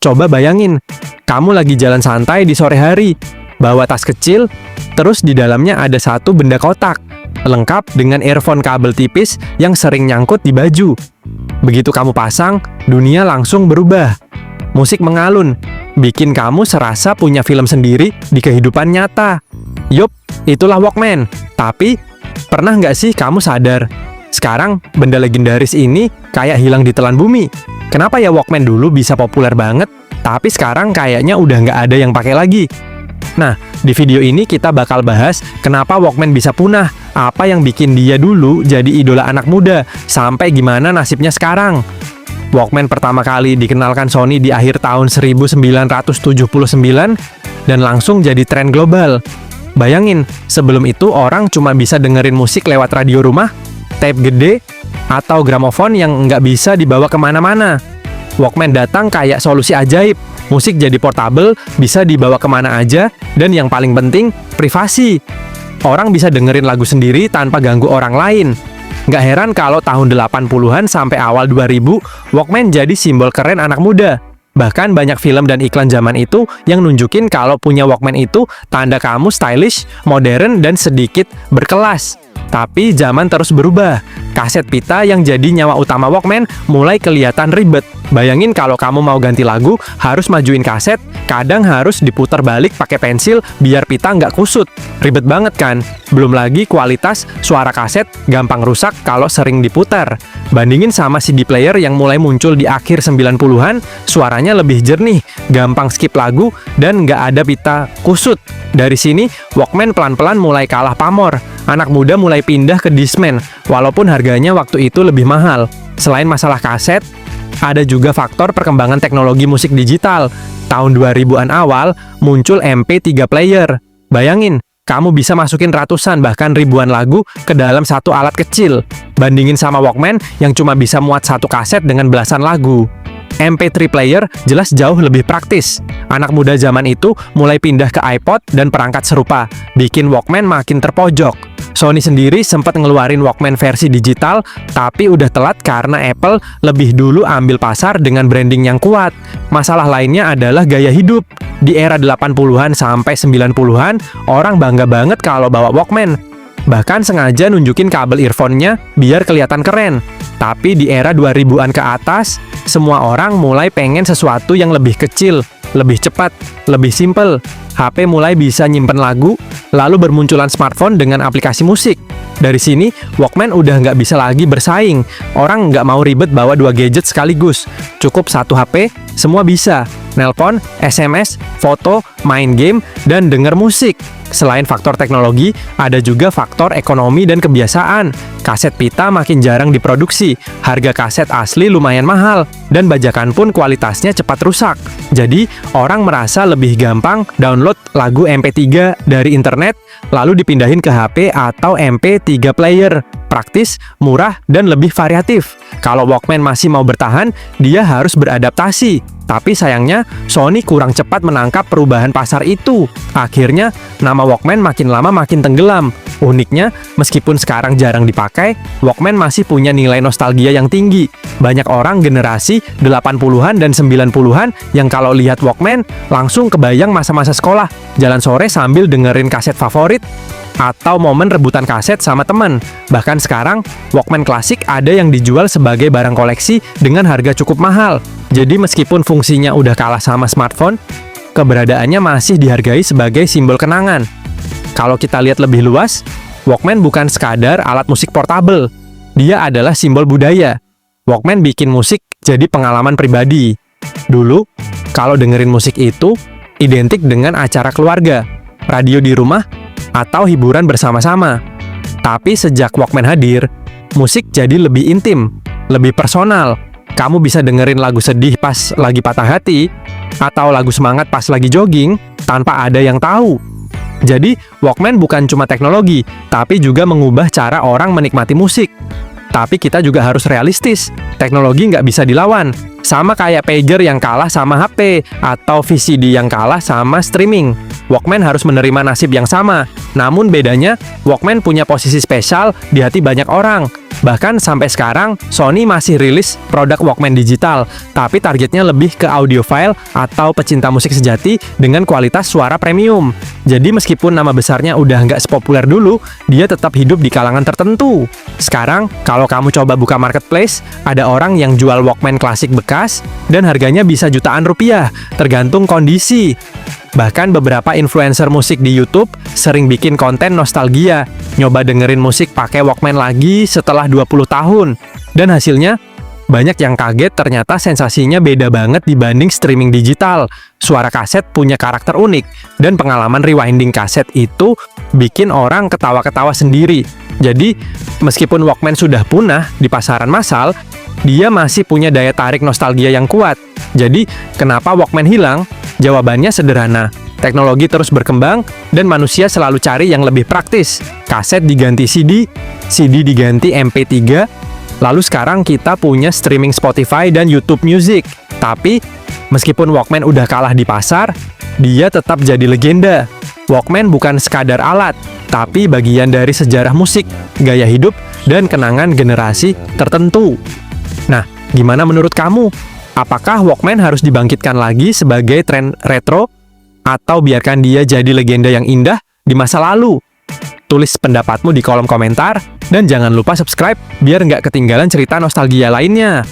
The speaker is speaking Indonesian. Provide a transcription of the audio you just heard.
Coba bayangin, kamu lagi jalan santai di sore hari, bawa tas kecil, terus di dalamnya ada satu benda kotak, lengkap dengan earphone kabel tipis yang sering nyangkut di baju. Begitu kamu pasang, dunia langsung berubah. Musik mengalun, bikin kamu serasa punya film sendiri di kehidupan nyata. Yup, itulah Walkman. Tapi, pernah nggak sih kamu sadar? Sekarang, benda legendaris ini kayak hilang ditelan bumi. Kenapa ya Walkman dulu bisa populer banget, tapi sekarang kayaknya udah nggak ada yang pakai lagi? Nah, di video ini kita bakal bahas kenapa Walkman bisa punah, apa yang bikin dia dulu jadi idola anak muda, sampai gimana nasibnya sekarang. Walkman pertama kali dikenalkan Sony di akhir tahun 1979 dan langsung jadi tren global. Bayangin, sebelum itu orang cuma bisa dengerin musik lewat radio rumah, tape gede, atau gramofon yang nggak bisa dibawa kemana-mana. Walkman datang kayak solusi ajaib. Musik jadi portable, bisa dibawa kemana aja, dan yang paling penting, privasi. Orang bisa dengerin lagu sendiri tanpa ganggu orang lain. Nggak heran kalau tahun 80-an sampai awal 2000, Walkman jadi simbol keren anak muda. Bahkan banyak film dan iklan zaman itu yang nunjukin kalau punya Walkman itu tanda kamu stylish, modern, dan sedikit berkelas. Tapi zaman terus berubah. Kaset pita yang jadi nyawa utama Walkman mulai kelihatan ribet. Bayangin kalau kamu mau ganti lagu, harus majuin kaset, kadang harus diputar balik pakai pensil biar pita nggak kusut. Ribet banget kan? Belum lagi kualitas suara kaset gampang rusak kalau sering diputar. Bandingin sama CD player yang mulai muncul di akhir 90-an, suaranya lebih jernih, gampang skip lagu, dan nggak ada pita kusut. Dari sini, Walkman pelan-pelan mulai kalah pamor. Anak muda mulai pindah ke Discman, walaupun harganya waktu itu lebih mahal. Selain masalah kaset, ada juga faktor perkembangan teknologi musik digital. Tahun 2000-an awal, muncul MP3 player. Bayangin, kamu bisa masukin ratusan bahkan ribuan lagu ke dalam satu alat kecil. Bandingin sama Walkman yang cuma bisa muat satu kaset dengan belasan lagu. MP3 player jelas jauh lebih praktis. Anak muda zaman itu mulai pindah ke iPod dan perangkat serupa, bikin Walkman makin terpojok. Sony sendiri sempat ngeluarin Walkman versi digital, tapi udah telat karena Apple lebih dulu ambil pasar dengan branding yang kuat. Masalah lainnya adalah gaya hidup. Di era 80-an sampai 90-an, orang bangga banget kalau bawa Walkman. Bahkan sengaja nunjukin kabel earphone-nya biar kelihatan keren. Tapi di era 2000-an ke atas, semua orang mulai pengen sesuatu yang lebih kecil, lebih cepat, lebih simple. HP mulai bisa nyimpen lagu, lalu bermunculan smartphone dengan aplikasi musik. Dari sini, Walkman udah nggak bisa lagi bersaing. Orang nggak mau ribet bawa dua gadget sekaligus. Cukup satu HP, semua bisa. Nelpon, SMS, foto, main game, dan denger musik. Selain faktor teknologi, ada juga faktor ekonomi dan kebiasaan. Kaset pita makin jarang diproduksi, harga kaset asli lumayan mahal, dan bajakan pun kualitasnya cepat rusak. Jadi, orang merasa lebih gampang download lagu MP3 dari internet, lalu dipindahin ke HP atau MP3 player. Praktis, murah, dan lebih variatif. Kalau Walkman masih mau bertahan, dia harus beradaptasi. Tapi sayangnya, Sony kurang cepat menangkap perubahan pasar itu. Akhirnya, nama Walkman makin lama makin tenggelam. Uniknya, meskipun sekarang jarang dipakai, Walkman masih punya nilai nostalgia yang tinggi. Banyak orang generasi 80-an dan 90-an yang kalau lihat Walkman, langsung kebayang masa-masa sekolah, jalan sore sambil dengerin kaset favorit, atau momen rebutan kaset sama teman. Bahkan sekarang, Walkman klasik ada yang dijual sebagai barang koleksi dengan harga cukup mahal. Jadi meskipun fungsinya udah kalah sama smartphone, keberadaannya masih dihargai sebagai simbol kenangan. Kalau kita lihat lebih luas, Walkman bukan sekadar alat musik portable. Dia adalah simbol budaya. Walkman bikin musik jadi pengalaman pribadi. Dulu, kalau dengerin musik itu, identik dengan acara keluarga, radio di rumah, atau hiburan bersama-sama. Tapi sejak Walkman hadir, musik jadi lebih intim, lebih personal. Kamu bisa dengerin lagu sedih pas lagi patah hati, atau lagu semangat pas lagi jogging, tanpa ada yang tahu. Jadi, Walkman bukan cuma teknologi, tapi juga mengubah cara orang menikmati musik. Tapi kita juga harus realistis, teknologi nggak bisa dilawan. Sama kayak pager yang kalah sama HP, atau VCD yang kalah sama streaming. Walkman harus menerima nasib yang sama. Namun bedanya, Walkman punya posisi spesial di hati banyak orang. Bahkan sampai sekarang, Sony masih rilis produk Walkman digital, tapi targetnya lebih ke audiophile atau pecinta musik sejati dengan kualitas suara premium. Jadi meskipun nama besarnya udah nggak sepopuler dulu, dia tetap hidup di kalangan tertentu. Sekarang, kalau kamu coba buka marketplace, ada orang yang jual Walkman klasik bekas, dan harganya bisa jutaan rupiah, tergantung kondisi. Bahkan beberapa influencer musik di YouTube sering bikin konten nostalgia, nyoba dengerin musik pakai Walkman lagi setelah 20 tahun. Dan hasilnya, banyak yang kaget ternyata sensasinya beda banget dibanding streaming digital. Suara kaset punya karakter unik, dan pengalaman rewinding kaset itu bikin orang ketawa-ketawa sendiri. Jadi, meskipun Walkman sudah punah di pasaran massal, dia masih punya daya tarik nostalgia yang kuat. Jadi, kenapa Walkman hilang? Jawabannya sederhana. Teknologi terus berkembang, dan manusia selalu cari yang lebih praktis. Kaset diganti CD, CD diganti MP3, lalu sekarang kita punya streaming Spotify dan YouTube Music. Tapi, meskipun Walkman udah kalah di pasar, dia tetap jadi legenda. Walkman bukan sekadar alat, tapi bagian dari sejarah musik, gaya hidup, dan kenangan generasi tertentu. Nah, gimana menurut kamu? Apakah Walkman harus dibangkitkan lagi sebagai tren retro, atau biarkan dia jadi legenda yang indah di masa lalu? Tulis pendapatmu di kolom komentar, dan jangan lupa subscribe biar nggak ketinggalan cerita nostalgia lainnya.